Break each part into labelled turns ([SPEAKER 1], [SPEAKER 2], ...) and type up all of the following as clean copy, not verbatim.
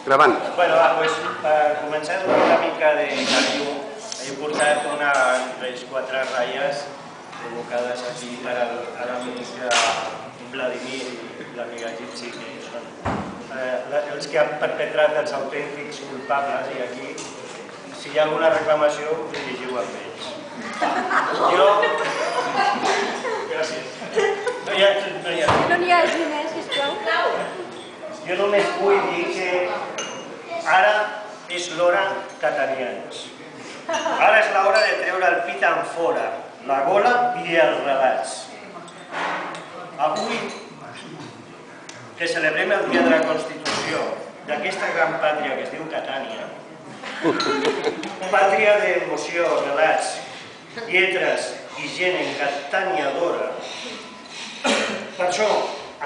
[SPEAKER 1] Gravant.
[SPEAKER 2] Bueno, doncs, per començar una mica de cariu, he portat unes 3-4 ratlles provocades aquí per a l'amic Vladimir i l'amiga Gypsy, que són els que han perpetrat els autèntics culpables, i aquí, si hi ha alguna reclamació, us dirigiu amb ells. Jo... Gràcies.
[SPEAKER 3] No n'hi hagi més, sisplau.
[SPEAKER 2] Jo només vull dir que ara és l'hora catanians. Ara és l'hora de treure el pit en fora, la gola i els relats. Avui, que celebrem el dia de la Constitució d'aquesta gran pàtria que es diu Catània, pàtria d'emoció, relats, lletres i gent encataniadora, per això,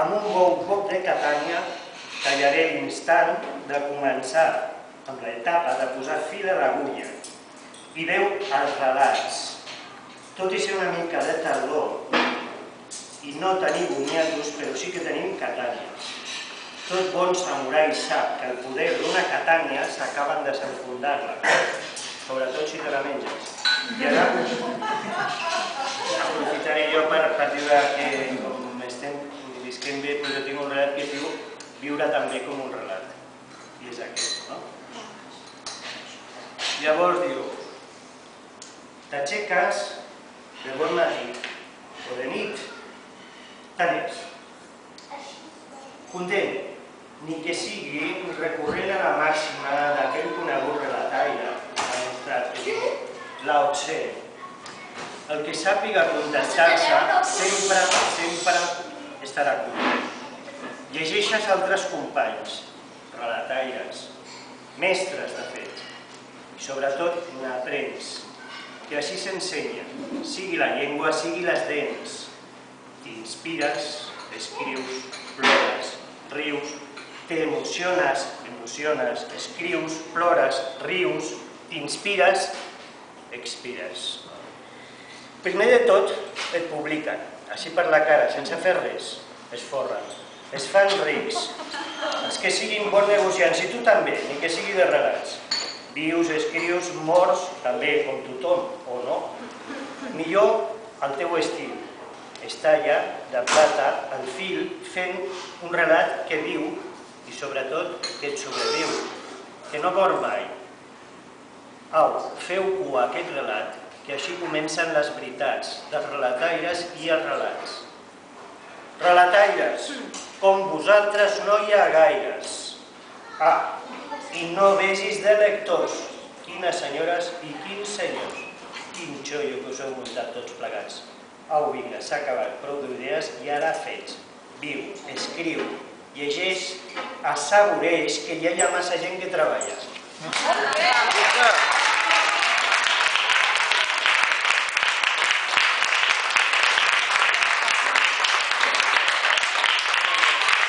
[SPEAKER 2] amb un bon cop de Catània, tallaré l'instant de començar amb l'etapa de posar fil a l'agulla i veu els relats. Tot i ser una mica de tardor i no tenir boniatos, però sí que tenim Catània. Tot bon samurai sap que el poder d'una Catània s'acaben de desenfundar-la, sobretot si te la menges. I ara aprofitaré jo per dir que com estem visquent bé, jo tinc un relat que es diu Viure també com un relat. I és aquest, no? Llavors diu: t'aixeques de bon matí o de nit, tant és. Content, ni que sigui recorrent a la màxima d'aquell conegut relataire demostrat que diu Lao Tse. El que sàpiga contestar-se sempre estarà content. Llegeixes altres companys, relataires, mestres de fet, i sobretot n'aprens, que així s'ensenya, sigui la llengua, sigui les dents. T'inspires, escrius, plores, rius, t'emociones, escrius, plores, rius, t'inspires, expires. Primer de tot, et publiquen, així per la cara, sense fer res, es forren. Es fan rics, els que siguin bons negociants, i tu també, ni que sigui de relats. Vius, escrius, morts, també, com tothom, o no. Millor el teu estil. Està allà, de plata, al fil, fent un relat que viu i sobretot que et sobreviu, que no mor mai. Au, feu cua a aquest relat, que així comencen les veritats dels relataires i els relats. Relataires, com vosaltres no hi ha gaires. Ah, i no vegis de lectors. Quines senyores i quins senyors. Quin xollo que us heu muntat tots plegats. Au, vinga, s'ha acabat, prou d'idees i ara fets. Viu, escriu, llegeix, assaboreix, que ja hi ha massa gent que treballa.